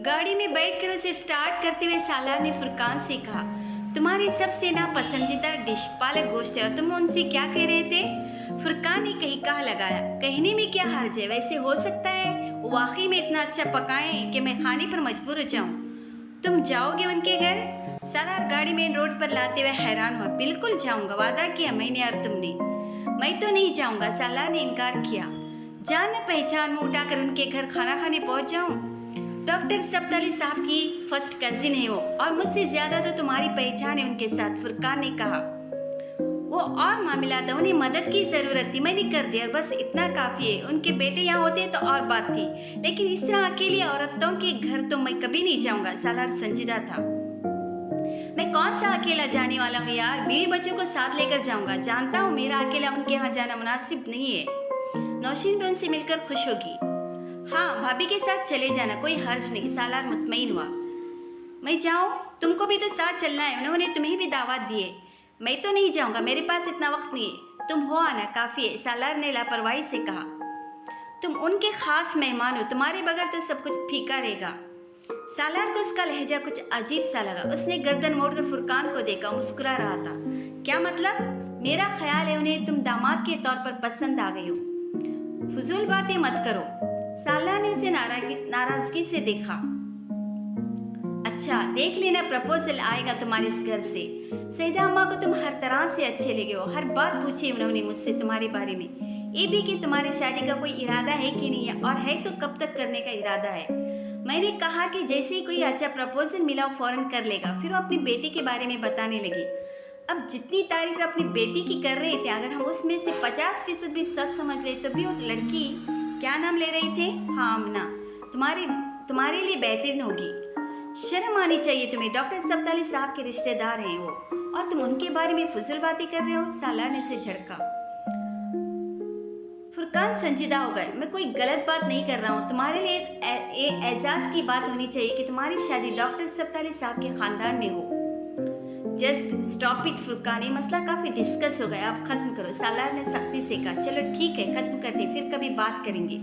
गाड़ी में बैठकर उसे स्टार्ट करते हुए सालार ने फुरकान से कहा, तुम्हारी सबसे नापसंदीदा डिश पालक गोश्त है और तुम उनसे क्या कह रहे थे? फुरकान ने कहीं कहा लगाया, कहने में क्या हर्ज है, वैसे हो सकता है वो वाकई में इतना अच्छा पकाएं कि मैं खाने पर मजबूर हो जाऊं। तुम जाओगे उनके घर? सालार गाड़ी मेन रोड पर लाते हुए हैरान हुआ। बिल्कुल जाऊंगा, वादा किया मैंने और तुमने। मैं तो नहीं जाऊंगा, सालार ने इनकार किया। जान न पहचान में उठाकर उनके घर खाना खाने पहुंच जाऊं? डॉक्टर सब्ताली साहब की फर्स्ट कजिन है वो, और मुझसे ज्यादा तो तुम्हारी पहचान है उनके साथ, फुरकान ने कहा। वो और मामला था, उन्हें मदद की जरूरत थी, मैंने कर दिया, बस इतना काफी है। उनके बेटे यहाँ होते तो और बात थी, लेकिन इस तरह अकेली औरतों के घर तो मैं कभी नहीं जाऊंगा। सालार संजीदा था। मैं कौन सा अकेला जाने वाला हूँ यार, बीवी बच्चों को साथ लेकर जाऊंगा। जानता हूँ मेरा अकेला उनके यहाँ जाना मुनासिब नहीं है। नौशीन भी उनसे मिलकर खुश होगी। हाँ, भाभी के साथ चले जाना, कोई हर्ज नहीं। सालार मुतमईन हुआ। मैं जाऊँ? तुमको भी तो साथ चलना है, उन्होंने तुम्हें भी दावत दी है। मैं तो नहीं जाऊंगा, मेरे पास इतना वक्त नहीं है। तुम हो आना काफी है, सालार ने लापरवाही से कहा। तुम उनके खास मेहमान हो, तुम्हारे बगैर तो सब कुछ फीका रहेगा। सालार को उसका लहजा कुछ अजीब सा लगा। उसने गर्दन मोड़कर फुरकान को देखा, मुस्कुरा रहा था। क्या मतलब? मेरा ख्याल है उन्हें तुम दामाद के तौर पर पसंद आ गई हो। फजूल बातें मत करो। सालार ने उसे नाराजगी से देखा। अच्छा, देख लेना, प्रपोजल आएगा तुम्हारे इस घर से। सईदा अम्मा को तुम हर तरह से अच्छे लगे हो। हर बात पूछी उन्होंने मुझसे तुम्हारे बारे में, ये भी कि तुम्हारी शादी का कोई इरादा है कि नहीं है, और है तो कब तक करने का इरादा है। मैंने कहा कि जैसे ही कोई अच्छा प्रपोजल मिला वो फौरन कर लेगा। फिर वो अपनी बेटी के बारे में बताने लगी। अब जितनी तारीफ अपनी बेटी की कर रहे थे, अगर हम उसमें से 50% भी सच समझ ले तो भी वो लड़की, क्या नाम ले रही थे? हाँ, आमना, तुम्हारे लिए बेहतरीन होगी। शर्म आनी चाहिए तुम्हें, डॉक्टर सब्ताली साहब के रिश्तेदार हैं वो, और तुम उनके बारे में फजूल बातें कर रहे हो। सालार ने उसे झड़का। फुरकान संजीदा हो गए। मैं कोई गलत बात नहीं कर रहा हूँ। तुम्हारे लिए एजाज की बात होनी चाहिए कि तुम्हारी शादी डॉक्टर सब्ताली साहब के खानदान में हो। जस्ट स्टॉप इट फुरकान, ये मसला काफी डिस्कस हो गया, आप खत्म करो। सालार ने सख्ती से कहा। चलो ठीक है, खत्म करते, फिर कभी बात करेंगे।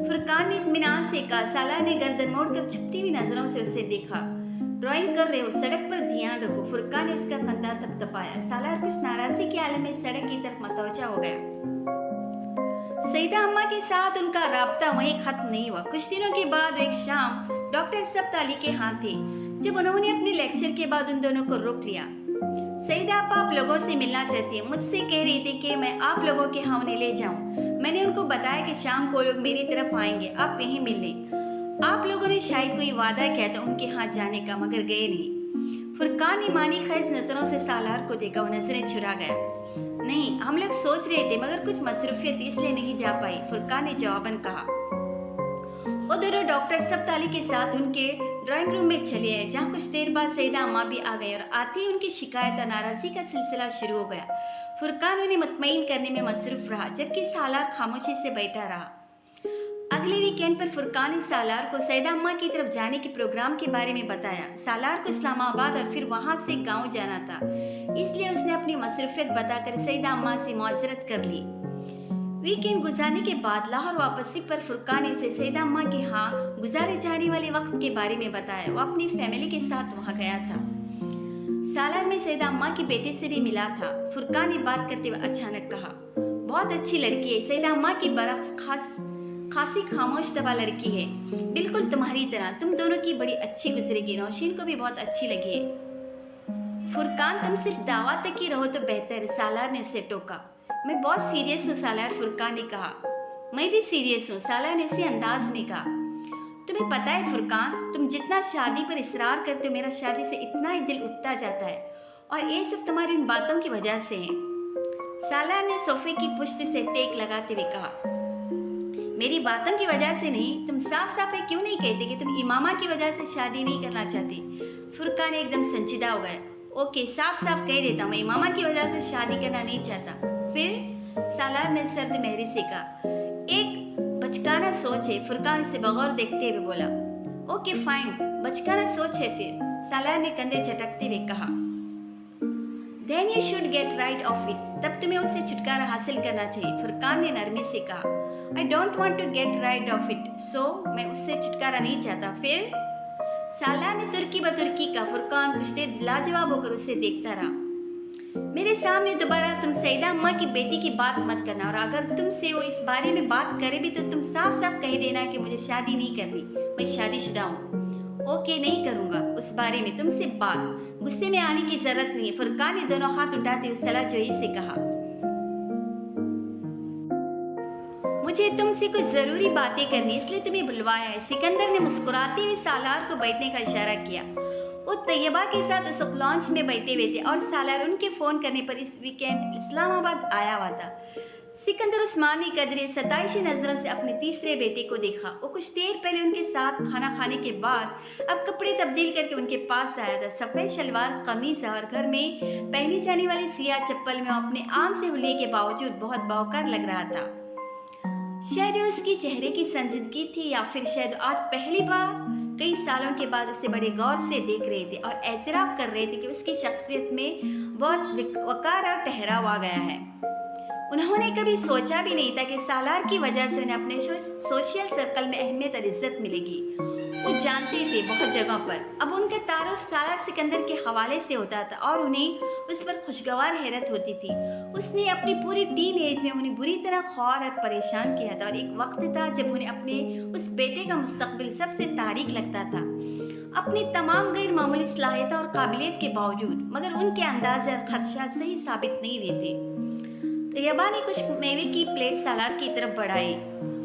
फुरकान ने इत्मीनान से कहा। सालार ने गर्दन मोड़कर छुपती हुई नजरों से उसे देखा। ड्राइंग कर रहे हो, सड़क पर ध्यान रखो। फुरकान ने उसका कंधा थपथपाया। सालार कुछ नाराजगी के आलम में सड़क की तरफ मतवजा हो गया। सईदा अम्मा के साथ उनका राब्ता वहीं खत्म नहीं हुआ। कुछ दिनों के बाद एक शाम डॉक्टर सब्ताली के हाथ थे, जब उन्होंने अपने लेक्चर के बाद उन दोनों को रोक लिया। सईदा आपा आप लोगों से मिलना चाहती है, मुझसे कह रही थी कि मैं आप लोगों के यहाँ उन्हें ले जाऊं। मैंने उनको बताया कि शाम को लोग मेरी तरफ आएंगे, आप यहीं मिल लें। आप लोगों ने शायद कोई वादा किया था उनके हाथ जाने का, मगर गए नहीं। फुरकान ईमानी खैज नजरों से सालार को देखा, वो नजरें चुरा गया। नहीं, हम लोग सोच रहे थे, मगर कुछ मसरूफियत इसलिए नहीं जा पाई, फुरकान ने जवाबन कहा। वो दोनों डॉक्टर सब्ताली के साथ उनके ड्राइंग रूम में चले आए, जहाँ कुछ देर बाद सईदा अम्मा भी आ गई और आते ही उनकी शिकायत और नाराजगी का सिलसिला शुरू हो गया। फुरकान उन्हें मुतमईन करने में मसरूफ रहा, जबकि सालार खामोशी से बैठा रहा। अगले वीकेंड पर फुरकान ने सालार को सईदा अम्मा की तरफ जाने के प्रोग्राम के बारे में बताया। सालार को इस्लामाबाद और फिर वहां से गांव जाना था, इसलिए उसने अपनी मसरूफियत बताकर सईदा अम्मा से मुआजरत कर ली। वीकेंड गुजारने के बाद लाहौर वापसी पर फुरकान ने सईदा अम्मा के यहाँ गुजारे जाने वाले वक्त के बारे में बताया। वो अपनी फैमिली के साथ वहाँ गया था। सालार में सईदा अम्मा की बेटे से भी मिला था। फुरकान ने बात करते हुए अचानक कहा, बहुत अच्छी लड़की है, सईदा अम्मा की बरक्स खासी खामोश तबा लड़की है, बिल्कुल तुम्हारी तरह। तुम दोनों की बड़ी अच्छी गुजरेगी, नौशीन को भी बहुत अच्छी लगी है। फुरकान, तुम सिर्फ दावा तक ही रहो तो बेहतर है, सालार ने उसे टोका। मैं बहुत सीरियस हूँ सालार, फुरकान ने कहा। मैं भी सीरियस हूँ, सालार ने उसी अंदाज में कहा। तुम्हें पता है फुरकान, तुम जितना शादी पर इसरार करते हो, मेरा शादी से इतना ही दिल उठता जाता है, और ये सब तुम्हारी उन बातों की वजह से है। सालार ने सोफे की पुष्ट से टेक लगाते हुए कहा, मेरी बातों की वजह से नहीं, तुम साफ साफ है क्यों नहीं कहते कि तुम इमामा की वजह से शादी नहीं करना चाहती? फुरकान एकदम संजीदा हो गया। ओके, साफ साफ कह देता हूँ, मैं इमामा की वजह से शादी करना नहीं चाहता। फिर? सालार ने सर्द मेहरी से कहा। एक बचकाना सोच है, फुरकान से बगौर देखते हुए बोला। ओके फाइन, बचकाना सोच है फिर, सालार ने कंधे झटकते हुए कहा। Then you should get right of it, तब तुम्हें उससे छुटकारा हासिल करना चाहिए, फुरकान ने नरमी से कहा। I don't want to get right of it, so मैं उससे छुटकारा नहीं चाहता। फिर? सालार ने तुर्की बतुर्की का फुरकान कुछ देर लाजवाब होकर उसे देखता रहा। मेरे सामने दोबारा तुम सईदा अम्मा की बेटी की बात मत करना, और अगर तुमसे वो इस बारे में बात करे भी तो तुम साफ साफ कह देना कि मुझे शादी नहीं करनी, मैं शादीशुदा हूँ। ओके, नहीं करूँगा उस बारे में तुमसे बात। गुस्से में आने की जरूरत नहीं है, फुरकान ने दोनों हाथ उठाते हुए सलाहजोई से कहा। मुझे तुमसे कुछ जरूरी बातें करनी, इसलिए तुम्हें बुलवाया है। सिकंदर ने मुस्कुराते हुए सालार को बैठने का इशारा किया। वो तैयबा के साथ उस लॉन्च में बैठे हुए थे और सालार उनके फोन करने पर इस वीकेंड इस्लामाबाद आया हुआ था। सिकंदर उस्मानी कदरे सताइशी नजरों से अपने तीसरे बेटे को देखा। वो कुछ देर पहले उनके साथ खाना खाने के बाद अब कपड़े तब्दील करके उनके पास आया था। सफेद शलवार कमीज और घर में पहनी जाने वाली सियाह चप्पल में वो अपने आम से हुलिये के बावजूद बहुत बावकार लग रहा था। शायद उसकी चेहरे की संजीदगी थी, या फिर शायद आज पहली बार कई सालों के बाद उसे बड़े गौर से देख रहे थे और एतराफ़ कर रहे थे कि उसकी शख्सियत में बहुत वकार और ठहराव आ गया है। उन्होंने कभी सोचा भी नहीं था कि सालार की वजह से उन्हें अपने सोशल सर्कल में अहमियत और इज्जत मिलेगी। वो जानते थे बहुत जगहों पर अब उनका तारुफ सालार सिकंदर के हवाले से होता था और उन्हें उस पर खुशगवार हैरत होती थी। उसने अपनी पूरी टीन एज में उन्हें बुरी तरह ख्वार और परेशान किया था, और एक वक्त था जब उन्हें अपने उस बेटे का मुस्तकबिल सबसे तारीक लगता था, अपनी तमाम गैर मामूली सलाहियत और काबिलियत के बावजूद। मगर उनके अंदाज़ और खदशात सही साबित नहीं हुए थे। तैयबा ने कुछ मेवे की प्लेट सालार की तरफ बढ़ाई।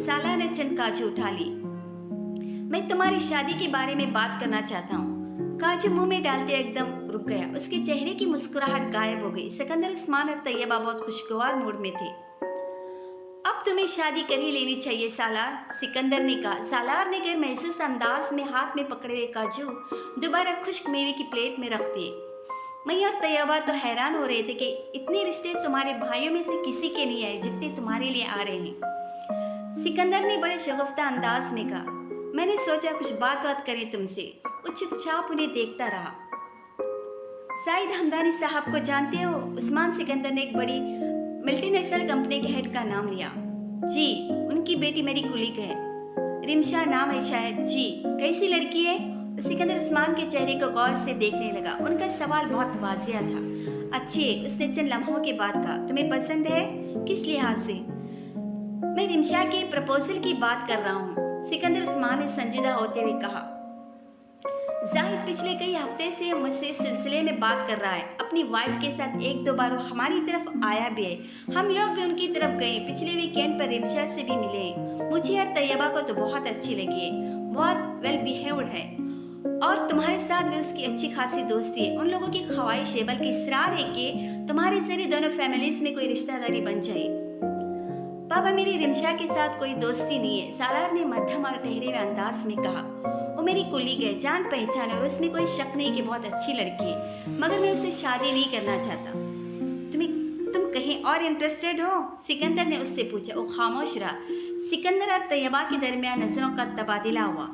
सालार ने चंद काजू उठा ली। मैं तुम्हारी शादी के बारे में बात करना चाहता हूँ। काजू मुंह में डालते एकदम रुक गया। उसके चेहरे की मुस्कुराहट गायब हो गई। सिकंदर उस्मान और तैयबा बहुत खुशगवार मूड में थे। अब तुम्हें शादी कर ही लेनी चाहिए सालार, सिकंदर ने कहा। सालार ने गैर महसूस अंदाज में हाथ में पकड़े हुए काजू दोबारा खुश्क मेवे की प्लेट में रख दिए। मैं और तैयबा तो हैरान हो रहे थे कि इतने रिश्ते तुम्हारे भाइयों में से किसी के नहीं आए जितने तुम्हारे लिए आ रहे हैं, सिकंदर ने बड़े शगुफ्ता अंदाज में कहा। मैंने सोचा कुछ बात करें तुमसे। वो चुपचाप उन्हें देखता रहा। साइद हमदानी साहब को जानते हो? उस्मान सिकंदर ने एक बड़ी मल्टीनेशनल कंपनी के हेड का नाम लिया। जी, उनकी बेटी मेरी कुलीग है, रिमशा नाम है शायद। जी, कैसी लड़की है? सिकंदर उस्मान के चेहरे को गौर से देखने लगा। उनका सवाल बहुत वाजिया था। अच्छी है, उसने चंद लम्हों के बाद कहा। तुम्हें पसंद है? किस लिहाज से? मैं रिमशा के प्रपोजल की बात कर रहा हूँ, सिकंदर उस्मान ने संजीदा होते हुए कहा। जाहिद पिछले कई हफ्ते से मुझसे इस सिलसिले में बात कर रहा है। अपनी वाइफ के साथ एक दो बार वो हमारी तरफ आया भी है। हम लोग भी उनकी तरफ गए। पिछले वीकेंड पर रिमशा से भी मिले। मुझे और तैयबा को तो बहुत अच्छी लगी है, बहुत वेल बिहेव्ड है, और तुम्हारे साथ भी उसकी अच्छी खासी दोस्ती है। उन लोगों की ख्वाहिश है, बल्कि इसरार है कि तुम्हारे जरिए दोनों फैमिलीज में कोई रिश्तेदारी बन जाए। पापा, मेरी रिमशा के साथ कोई दोस्ती नहीं है, सालार ने मध्यम और ठहरे हुए अंदाज में कहा। वो मेरी कुलीग है, जान पहचान, और उसमें कोई शक नहीं कि बहुत अच्छी लड़की है, मगर मैं उससे शादी नहीं करना चाहता। तुम कहीं और इंटरेस्टेड हो? सिकंदर ने उससे पूछा। वो खामोश रहा। सिकंदर और तैयबा के दरमियान नजरों का तबादला हुआ।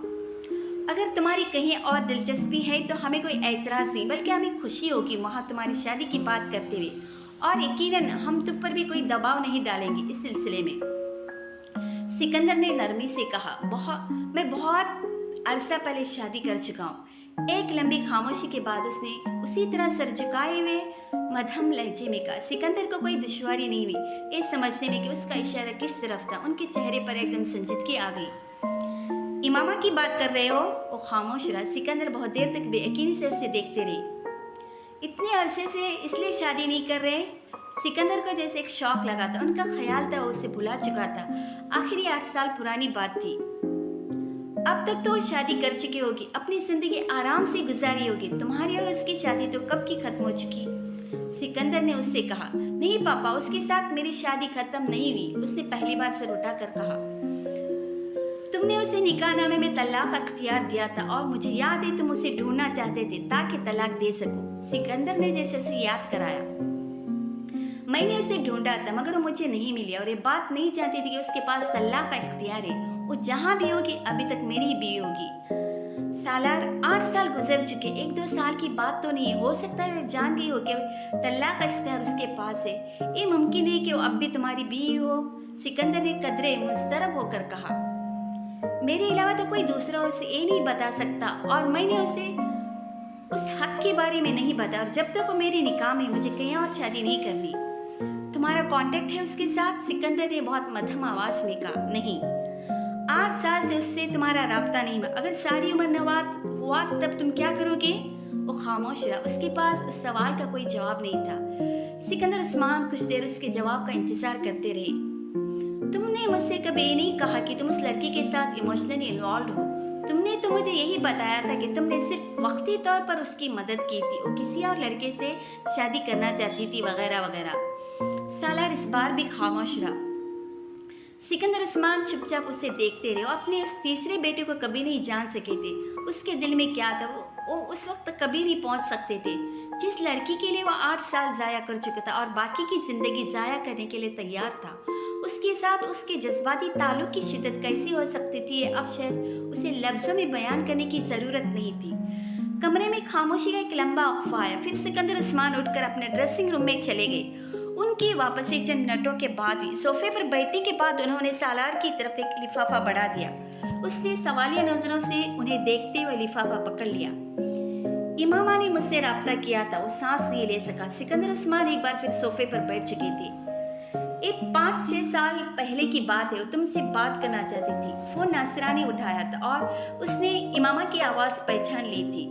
अगर तुम्हारी कहीं और दिलचस्पी है तो हमें कोई एतराज़ नहीं, बल्कि हमें खुशी होगी वहाँ तुम्हारी शादी की बात करते हुए, और यकीनन हम तुम पर भी कोई दबाव नहीं डालेंगे इस सिलसिले में। सिकंदर ने नरमी से कहा। मैं बहुत अरसा पहले शादी कर चुका हूँ। एक लंबी खामोशी के बाद उसने उसी तरह सर झुकाए हुए मध्यम लहजे में कहा। सिकंदर को कोई दुश्वारी नहीं हुई ये समझने में कि उसका इशारा किस तरफ था। उनके चेहरे पर एकदम संजीदगी आ गई। इमामा की बात कर रहे हो? वो खामोश रहा। सिकंदर बहुत देर तक बेयकीनी से उसे देखते रहे। इतने अरसे से इसलिए शादी नहीं कर रहे? सिकंदर को जैसे एक शौक लगा था। उनका ख्याल था वो उसे भुला चुका था। आखिरी 8 साल पुरानी बात थी। अब तक तो वो शादी कर चुकी होगी, अपनी जिंदगी आराम से गुजारी होगी। तुम्हारी और उसकी शादी तो कब की खत्म हो चुकी। सिकंदर ने उससे कहा। नहीं पापा, उसके साथ मेरी शादी खत्म नहीं हुई, उसने पहली बार सर उठाकर कहा। तुमने उसे निकाहनामे में तलाक अख्तियार दिया था, और मुझे याद है तुम उसे ढूंढना चाहते थे ताकि तलाक दे सको। सिकंदर ने जैसे उसे याद कराया। मैंने उसे ढूंढा था, मगर वो मुझे नहीं मिली, और ये बात नहीं चाहती थी कि उसके पास तलाक का इख्तियार है। वो जहाँ भी होगी अभी तक मेरी ही बीवी होगी। सालार 8 साल गुजर चुके, 1-2 साल की बात तो नहीं। हो सकता है वह जान गई हो कि तलाक का इख्तियार उसके पास है। ये मुमकिन है कि वो अब भी तुम्हारी बीवी हो। सिकंदर ने कदरे मुस्तरब होकर कहा। मेरे अलावा तो कोई दूसरा उसे ये नहीं बता सकता, और मैंने उसे उस हक के बारे में नहीं बताया। जब तक वो मेरे निकाह में, मुझे कहीं और शादी नहीं करनी। तुम्हारा कांटेक्ट है उसके साथ? सिकंदर ने बहुत मध्यम आवाज में कहा। नहीं, 8 साल से उससे तुम्हारा राब्ता नहीं हुआ। अगर सारी उम्र नवात हुआ तब तुम क्या करोगे? वो खामोश रहा। उसके पास उस सवाल का कोई जवाब नहीं था। सिकंदर उस्मान कुछ देर उसके जवाब का इंतजार करते रहे। तुमने मुझसे कभी ये नहीं कहा कि तुम उस लड़की के साथ इमोशनली इन्वॉल्व हो। तुमने तो मुझे यही बताया था कि तुमने सिर्फ वक्ती तौर पर उसकी मदद की थी, वो किसी और लड़के से शादी करना चाहती थी, वगैरह वगैरह। सालार इस बार भी खामोश रहा। सिकंदर उस्मान चुपचाप उसे देखते रहे। अपने उस तीसरे बेटे को कभी नहीं जान सके थे। उसके दिल में क्या था वो उस वक्त कभी नहीं पहुंच सकते थे, जिस लड़की के लिए वो 8 साल ज़ाया कर चुका था और बाकी की ज़िंदगी ज़ाया करने के लिए तैयार था। उसके साथ उसके जज्बाती ताल्लुक की शिद्दत कैसी हो सकती थी, ये अब शायद उसे लफ्ज़ों में बयान करने की ज़रूरत नहीं थी। कमरे में खामोशी का एक लंबा वक्फा आया। फिर सिकंदर उस्मान उठकर अपने ड्रेसिंग रूम में चले गए। उनकी वापसी चंद मिनटों के बाद हुई। सोफे पर बैठने के बाद उन्होंने सालार की तरफ एक लिफाफा बढ़ा दिया। उसने सवालिया नजरों से उन्हें देखते हुए लिफाफा पकड़ लिया। इमामा ने मुझसे राब्ता किया था, वो सांस नहीं ले सका। सिकंदर उस्मान एक बार फिर सोफे पर बैठ चुके थे। एक 5-6 साल पहले की बात है, वो तुमसे बात करना चाहती थी। फोन नासिरा ने उठाया था और उसने इमामा की आवाज़ पहचान ली थी।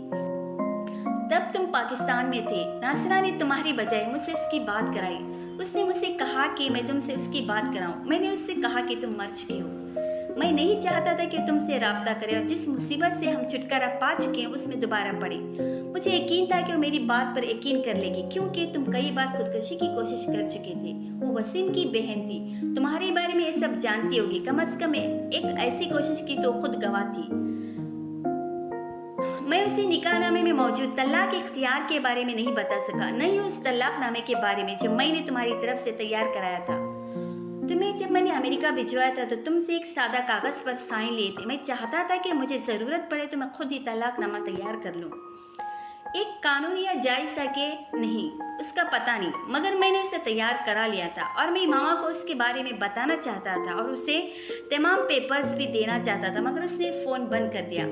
तब तुम पाकिस्तान में थे। नासिरा ने तुम्हारी बजाय मुझसे इसकी बात कराई। उसने मुझसे कहा कि मैं तुमसे उसकी बात कराऊं। मैंने उससे कहा कि तुम मर चुके हो। मैं नहीं चाहता था कि तुमसे राब्ता करे और जिस मुसीबत से हम छुटकारा पा चुके हैं उसमें दोबारा पड़े। मुझे यकीन था कि वो मेरी बात पर यकीन कर लेगी, क्योंकि तुम कई बार खुदकशी की कोशिश कर चुके थे। वो वसीम की बहन थी, तुम्हारे बारे में ये सब जानती होगी। कम अज कम एक ऐसी कोशिश की तो खुद गवाह थी। मैं उसे निकाहनामे में मौजूद तलाक इख्तियार के बारे में नहीं बता सका, नहीं उस तलाकनामे के बारे में जो मैंने तुम्हारी तरफ से तैयार कराया था। तुम्हें जब मैंने अमेरिका भिजवाया था तो तुमसे एक सादा कागज़ पर साइन लिए थे। मैं चाहता था कि मुझे ज़रूरत पड़े तो मैं खुद ही तलाकनामा तैयार कर लूँ। एक कानूनी या जायज़ था कि नहीं, उसका पता नहीं, मगर मैंने उसे तैयार करा लिया था और मैं मामा को उसके बारे में बताना चाहता था और उसे तमाम पेपर्स भी देना चाहता था, मगर उसने फ़ोन बंद कर दिया।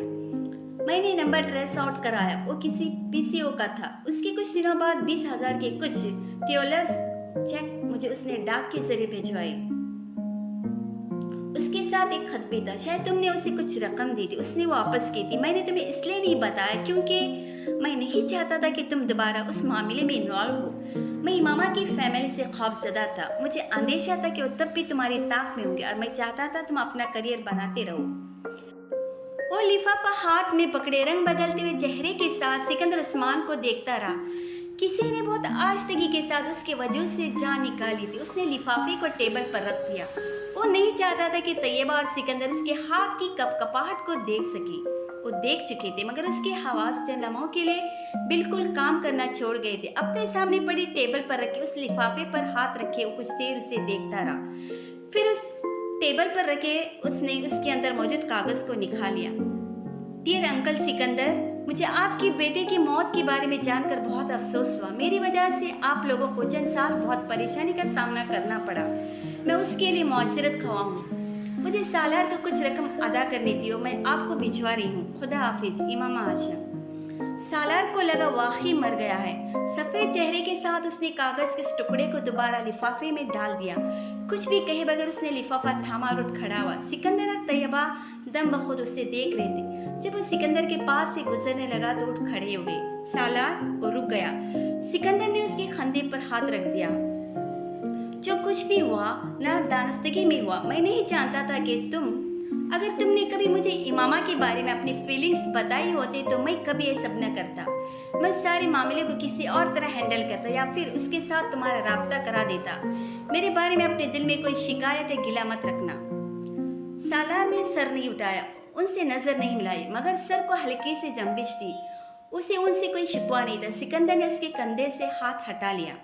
मैंने नंबर ट्रेस आउट कराया, वो किसी पीसीओ का था। उसके कुछ दिनों बाद 20,000 के कुछ ट्यूलर्स चेक मुझे उसने डाक के जरिए भिजवाए। उसके साथ एक खत भी था, शायद तुमने उसे कुछ रकम दी थी, उसने वापस की थी। मैंने तुम्हें इसलिए नहीं बताया क्योंकि मैं नहीं चाहता था कि तुम दोबारा उस मामले में इन्वॉल्व हो। मैं इमामा की फैमिली से खौफजदा था। मुझे अंदेशा था कि वो तब भी तुम्हारी ताक में होंगे और मैं चाहता था तुम अपना करियर बनाते रहो। वो लिफाफा हाथ में पकड़े रंग बदलते हुए चेहरे के साथ सिकंदर उस्मान को देखता रहा। किसी ने बहुत आस्तगी के साथ उसके वजूद से जान निकाली थी। उसने लिफाफे को टेबल पर रख दिया। वो नहीं चाहता था कि तैयबा और सिकंदर उसके हाथ की कपकपाहट को देख सके। वो देख चुके थे, मगर उसके हवास चंद लम्हों के लिए बिल्कुल काम करना छोड़ गए थे। अपने सामने पड़ी टेबल पर रखे उस लिफाफे पर हाथ रखे वो कुछ देर उसे देखता रहा। फिर उस टेबल पर रखे उसने उसके अंदर मौजूद कागज को निकाल लिया। डियर अंकल सिकंदर, मुझे आपकी बेटे की मौत के बारे में जानकर बहुत अफसोस हुआ। मेरी वजह से आप लोगों को चंद साल बहुत परेशानी का सामना करना पड़ा। मैं उसके लिए मौजरत खवा हूँ। मुझे सालार को कुछ रकम अदा करनी थी और मैं आपको भिजवा रही हूँ। खुदा हाफिज, इमामा आशा। सालार को लगा वाकई मर गया है। सफ़ेद चेहरे के साथ उसने कागज़ के टुकड़े को दोबारा लिफाफे में डाल दिया। कुछ भी कहे बगैर उसने लिफाफा थामा और उठ खड़ा हुआ। सिकंदर और तैयबा दम बखुद उसे देख रहे थे। जब वो सिकंदर के पास से गुजरने लगा तो उठ खड़े हो गए। सालार वो रुक गया। सिकंदर ने उसके कंधे पर हाथ रख दिया। जो कुछ भी हुआ ना दानस्तगी में हुआ। मैं नहीं जानता था कि अगर तुमने कभी मुझे इमामा के बारे में अपनी फीलिंग्स बताई होती तो मैं कभी ये सब न करता। मैं सारे मामले को किसी और तरह हैंडल करता या फिर उसके साथ तुम्हारा राब्ता करा देता। मेरे बारे में अपने दिल में कोई शिकायत या गिला मत रखना। सालार ने सर नहीं उठाया, उनसे नजर नहीं मिलाई, मगर सर को हल्की से जंबिश थी। उसे उनसे कोई शिकवा नहीं था। सिकंदर ने उसके कंधे से हाथ हटा लिया।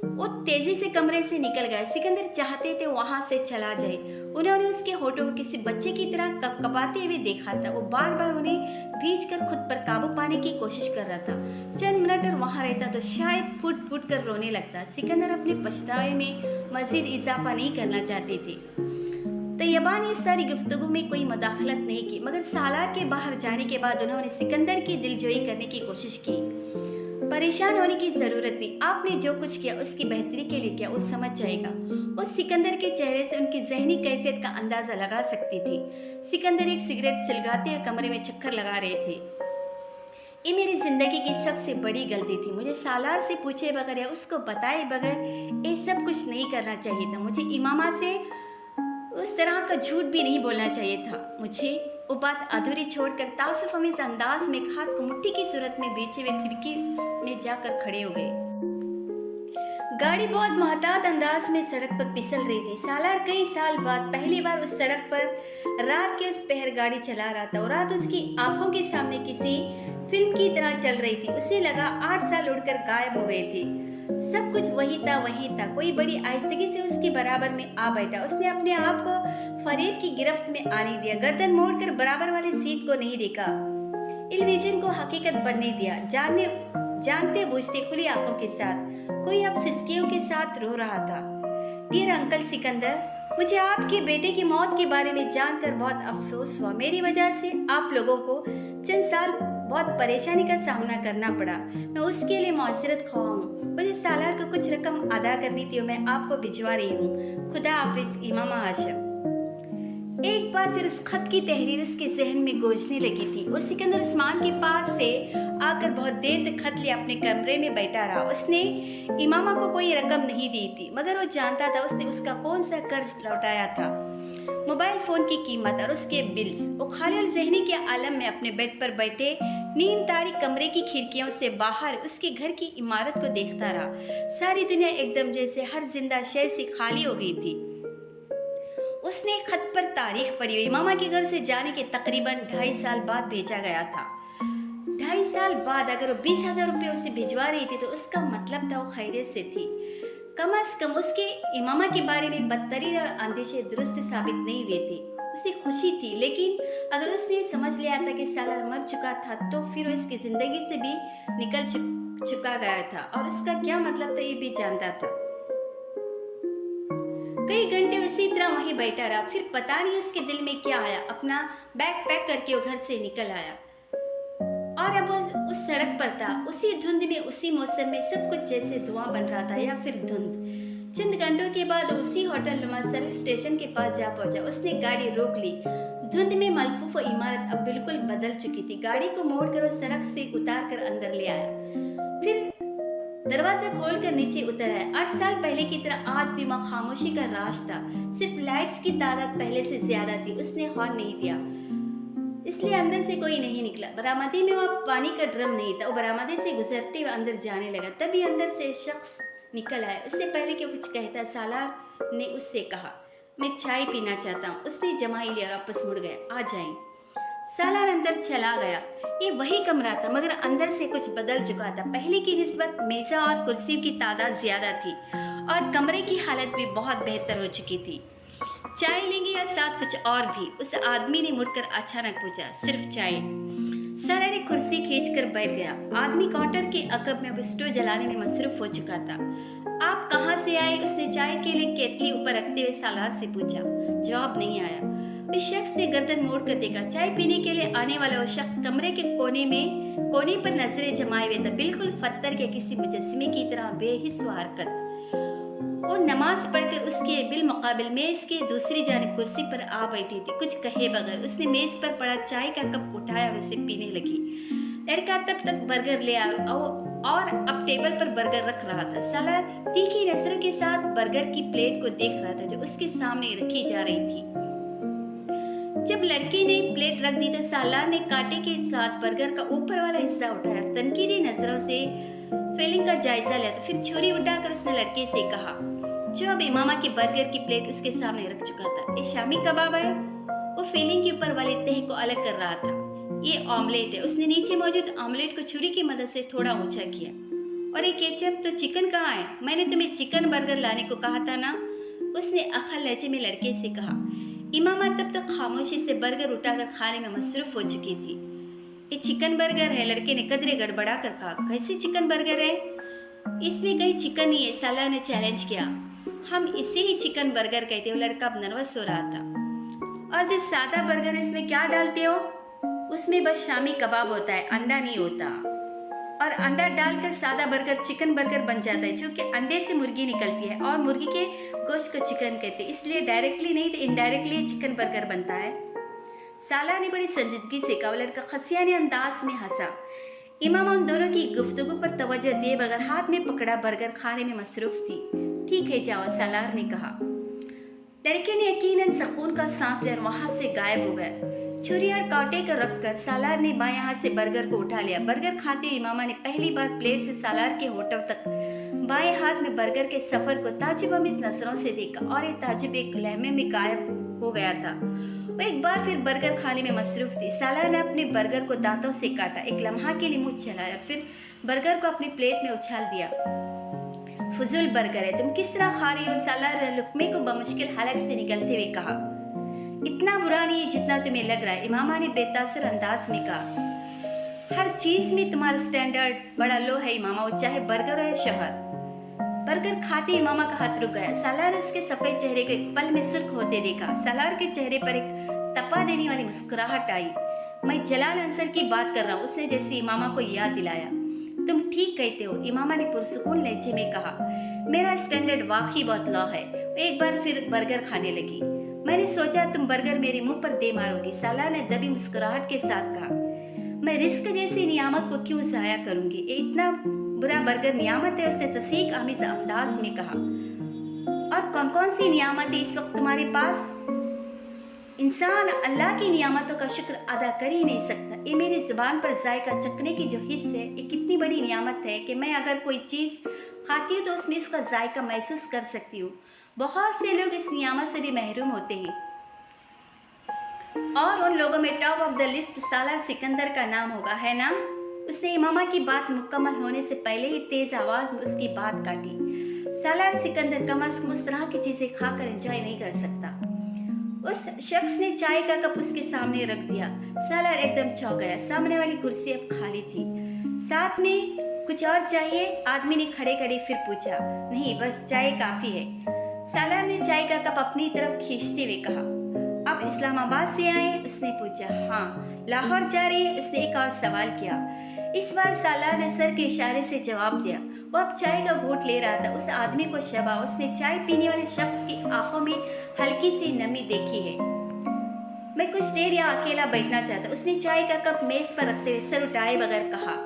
वो तेजी से कमरे से निकल गया। सिकंदर चाहते थे वहां से चला जाए। उन्होंने उसके होठों को किसी बच्चे की तरह कपकपाते हुए देखा था। वो बार बार उन्हें भींच कर खुद पर काबू पाने की कोशिश कर रहा था। चंद मिनट और वहां रहता तो शायद फूट फूट कर रोने लगता। सिकंदर अपने पछतावे में मजीद इजाफा नहीं करना चाहते थे। तैयबा ने इस सारी गुफ्तगू में कोई मदाखलत नहीं की, मगर सालार के बाहर जाने के बाद उन्होंने सिकंदर की दिलजोई करने की कोशिश की। परेशान होने की ज़रूरत नहीं, आपने जो कुछ किया उसकी बेहतरी के लिए किया, वो समझ जाएगा। वो सिकंदर के चेहरे से उनकी जहनी कैफियत का अंदाज़ा लगा सकती थी। सिकंदर एक सिगरेट सुलगाते हुए कमरे में चक्कर लगा रहे थे। ये मेरी ज़िंदगी की सबसे बड़ी गलती थी। मुझे सालार से पूछे बगैर या उसको बताए बगैर ये सब कुछ नहीं करना चाहिए था। मुझे इमामा से उस तरह का झूठ भी नहीं बोलना चाहिए था। मुझे वो बात अधूरी छोड़कर तासुफ अमीज़ अंदाज में एक हाथ को मुट्ठी की सूरत में बेचे हुए खिड़की में जाकर खड़े हो गए। गाड़ी बहुत मोहतात अंदाज में सड़क पर फिसल रही थी। सालार कई साल बाद पहली बार उस सड़क पर रात के उस पहर गाड़ी चला रहा था और रात उसकी आंखों के सामने किसी फिल्म की तरह चल रही थी। उसे लगा 8 साल उड़कर गायब हो गए थे। सब कुछ वही था। कोई बड़ी आहिस्तगी से उसके बराबर में आ बैठा। उसने अपने आप को फरीद की गिरफ्त में आने दिया। गर्दन मोड़कर बराबर वाली सीट को नहीं देखा। इल्यूजन को हकीकत बनने दिया। जानते बूझते खुली आंखों के साथ कोई अब सिसकियों के साथ रो रहा था। डियर अंकल सिकंदर, मुझे आपके बेटे की मौत के बारे में जानकर बहुत अफसोस हुआ। मेरी वजह से आप लोगों को चंद साल बहुत परेशानी का सामना करना पड़ा। मैं उसके लिए माजरत ख्वाह हूँ। मुझे सालार को कुछ रकम अदा करनी थी और मैं आपको भिजवा रही हूँ। खुदा हाफिज इमामा आशा। एक बार फिर उस खत की तहरीर उसके जहन में गूंजने लगी थी। वो सिकंदर उस्मान के पास से आकर बहुत देर तक खत लिए अपने कमरे में बैठा रहा। उसने इमामा को कोई रकम नहीं दी थी, मगर वो जानता था उसने उसका कौन सा कर्ज लौटाया था। मोबाइल फ़ोन की कीमत और उसके बिल्स। वो खाली और जहनी के आलम में अपने बेड पर बैठे नीम तारीक कमरे की खिड़कियों से बाहर उसके घर की इमारत को देखता रहा। सारी दुनिया एकदम जैसे हर जिंदा शय से खाली हो गई थी। उसने खत पर तारीख पढ़ी हुई। मामा के घर से जाने के तकरीबन 2.5 साल बाद भेजा गया था। 2.5 साल बाद अगर वो 20,000 रुपये उसे भिजवा रही थी तो उसका मतलब था वो खैरियत से थी। कम अज कम उसके इमामा के बारे में बदतरीन और अंदेशे दुरुस्त साबित नहीं हुए थे। उसे खुशी थी, लेकिन अगर उसने समझ लिया था कि सालार मर चुका था तो फिर वो इसकी जिंदगी से भी निकल चुका गया था और उसका क्या मतलब था ये भी जानता था। कई घंटे उसी तरह वहीं बैठा रहा। फिर पता नहीं उसके दिल में क्या आया। अपना बैग पैक करके वो घर से निकल आया और अब वो उस सड़क पर था। उसी धुंध में, उसी मौसम में सब कुछ जैसे धुआं बन रहा था या फिर धुंध। चंद घंटों के बाद उसी होटल नुमा सर्विस स्टेशन के पास जा पहुंचा। उसने गाड़ी रोक ली। धुंध में मलफूफ इमारत अब बिल्कुल बदल चुकी थी। गाड़ी को मोड़कर वो सड़क से उतार कर अंदर ले आया। फिर दरवाजा खोलकर नीचे उतर आया। 8 साल पहले की तरह आज भी वहाँ खामोशी का राज था। सिर्फ लाइट्स की तादाद पहले से ज्यादा थी। उसने हॉर्न नहीं दिया, इसलिए अंदर से कोई नहीं निकला। बरामदे में वहाँ पानी का ड्रम नहीं था। वो बरामदे से गुजरते हुए अंदर जाने लगा। तभी अंदर से शख्स निकल आया। उससे पहले कि वो कुछ कहता, सालार ने उससे कहा, मैं चाय पीना चाहता हूँ। उसने जमाई लिया और वापस मुड़ गया। आ जाएं। सालार अंदर चला गया। ये वही कमरा था, मगर अंदर से कुछ बदल चुका था। पहले की निस्बत मेज़ा और कुर्सी की तादाद ज्यादा थी और कमरे की हालत भी बहुत बेहतर हो चुकी थी। चाय लेंगे या साथ कुछ और भी? उस आदमी ने मुड़कर अचानक पूछा। सिर्फ चाय। सालार ने कुर्सी खींचकर बैठ गया। आदमी काउंटर के अकब में अब स्टोव जलाने में मसरूफ हो चुका था। आप कहाँ से आए? उसने चाय के लिए केतली ऊपर रखते हुए सालार से पूछा। जवाब नहीं आया। उस शख्स ने गर्दन मोड़ कर देखा। चाय पीने के लिए आने वाला वो शख्स कमरे के कोने पर नजरें जमाए हुए था, बिल्कुल पत्थर के किसी मुजस्समे की तरह बेहिस हरकत। वो नमाज पढ़कर उसके बिलमुकाबिल मेज के दूसरी जानिब कुर्सी पर आ बैठी थी। कुछ कहे बगैर उसने मेज पर पड़ा चाय का कप उठाया और उसे पीने लगी। लड़का तब तक बर्गर ले आया और अब टेबल पर बर्गर रख रहा था। सालार तीखी नजरों के साथ बर्गर की प्लेट को देख रहा था जो उसके सामने रखी जा रही थी। जब लड़के ने प्लेट रख दी तो सालार ने कांटे के साथ बर्गर का ऊपर वाला हिस्सा उठाया, तनकीदी नजरों से फीलिंग का जायजा लिया। फिर छुरी उठाकर उसने लड़के से कहा, जो अब इमामा की बर्गर की प्लेट उसके सामने रख चुका था, ये शामी कबाब है। वो फीलिंग के ऊपर वाले तह को अलग कर रहा था। ये ऑमलेट है। उसने नीचे मौजूद ऑमलेट को छुरी की मदद से थोड़ा ऊंचा किया। और ये केचप तो चिकन कहाँ है? मैंने तुम्हें चिकन बर्गर लाने को कहा था ना? उसने अखल लहजे में लड़के से कहा। इमामा तब तक खामोशी से बर्गर उठाकर खाने में मसरूफ हो चुकी थी। ये चिकन बर्गर है, लड़के ने कदरे गड़बड़ा कर कहा। कैसे चिकन बर्गर है? इसमें कहीं चिकन ही है, सालार ने चैलेंज किया। हम इसे ही चिकन बर्गर कहते हैं। वो लड़का अब नर्वस हो रहा था। और जो सादा बर्गर इसमें क्या डालते हो? उसमें बस शामी कबाब होता है, अंडा नहीं होता। और अंडा डालकर सादा बर्गर चिकन बर्गर बन जाता है, क्योंकि अंडे से मुर्गी निकलती है और मुर्गी के गोश्त को चिकन कहते हैं, इसलिए डायरेक्टली नहीं तो इनडायरेक्टली चिकन बर्गर बनता है। साला ने बड़ी संजीदगी से कहा, लड़का खसियाने अंदाज में हंसा। इमाम उन दोनों की गुफ्तगू पर तवज्जो दिए बगैर हाथ में पकड़ा बर्गर खाने में मसरूफ थी। ठीक है जाओ, सालार ने कहा। लड़के ने यकीनन सुकून का सांस लिया और वहां से गायब हो गया। छुरी और कांटे को रखकर सालार ने बाएं हाथ से बर्गर को उठा लिया। बर्गर खाते हुए इमामा ने पहली बार प्लेट से सालार के होठों तक बाएं हाथ में बर्गर के सफर को ताज्जुब-आमेज़ नजरों से देखा और ये ताज्जुब एक लम्हे में गायब हो गया था। वो एक बार फिर बर्गर खाने में मसरूफ थी। सालार ने अपने बर्गर को दांतों से काटा, एक लम्हा के लिए मुंह चलाया, फिर बर्गर को अपनी प्लेट में उछाल दिया। फजूल बर्गर है, तुम किस तरह खा रही हो? सालार ने लुकमे को बमुश्किल हलक से निकलते हुए कहा। इतना बुरा नहीं है जितना तुम्हें लग रहा है, इमामा ने बेतासर अंदाज में कहा। हर चीज में तुम्हारा स्टैंडर्ड बड़ा लो है इमामा, वो चाहे बर्गर हो या शहद। बर्गर खाते इमामा का हाथ रुक गया। सालार ने उसके सफेद चेहरे को एक पल में सुर्ख होते देखा। सालार के चेहरे पर एक तपा देने वाली मुस्कुराहट आई। मैं जलाल अंसर की बात कर रहा हूँ, उसने जैसे इमामा को याद दिलाया। तुम ठीक कहते हो, इमामा ने पुरसुकून लहजे में कहा। मेरा स्टैंडर्ड वाकई बहुत लो है। एक बार फिर बर्गर खाने लगी। मैंने सोचा तुम बर्गर मेरे मुंह पर दे मारोगी, सालार ने दबी मुस्कुराहट के साथ कहा। मैं रिस्क जैसी नियामत को क्यों ज़ाया करूंगी? ये इतना बुरा बर्गर नियामत है, उसने तस्दीक आमेज़ अंदाज में कहा। और कौन कौन सी नियामत है इस वक्त तुम्हारे पास? इंसान अल्लाह की नियामतों का शुक्र अदा कर ही नहीं सकता। ये मेरी जुबान पर जायका चखने की जो हिस्स है, ये कितनी बड़ी नियामत है कि मैं अगर कोई चीज़ खाती हूँ तो उसमें इसका जायका महसूस कर सकती हूँ। बहुत से लोग इस नियामत से भी महरूम होते हैं और उन लोगों में टॉप ऑफ द लिस्ट सालार सिकंदर का नाम होगा, है ना? उसने इमामा की बात मुकम्मल होने से पहले ही तेज आवाज में उसकी बात काटी। सालार सिकंदर कम अज कम उस तरह की चीजें खाकर एंजॉय नहीं कर सकता। उस शख्स ने चाय का कप उसके सामने रख दिया। सालार एकदम चौंक गया। सामने वाली कुर्सी अब खाली थी। साथ में कुछ और चाहिए? आदमी ने खड़े खड़े फिर पूछा। नहीं, बस चाय काफी है। सालार ने चाय का कप अपनी तरफ खींचते हुए कहा। आप इस्लामाबाद से आए? उसने पूछा। हाँ। लाहौर जा रही है? उसने एक और सवाल किया। इस बार सालार ने सर के इशारे से जवाब दिया। वो अब चाय का घूंट ले रहा था। उस आदमी को शबा उसने चाय पीने वाले शख्स की आंखों में हल्की सी नमी देखी है। मैं कुछ देर यहाँ अकेला बैठना चाहता। उसने चाय का कप मेज पर रखते हुए सर उठाए बगैर कहा।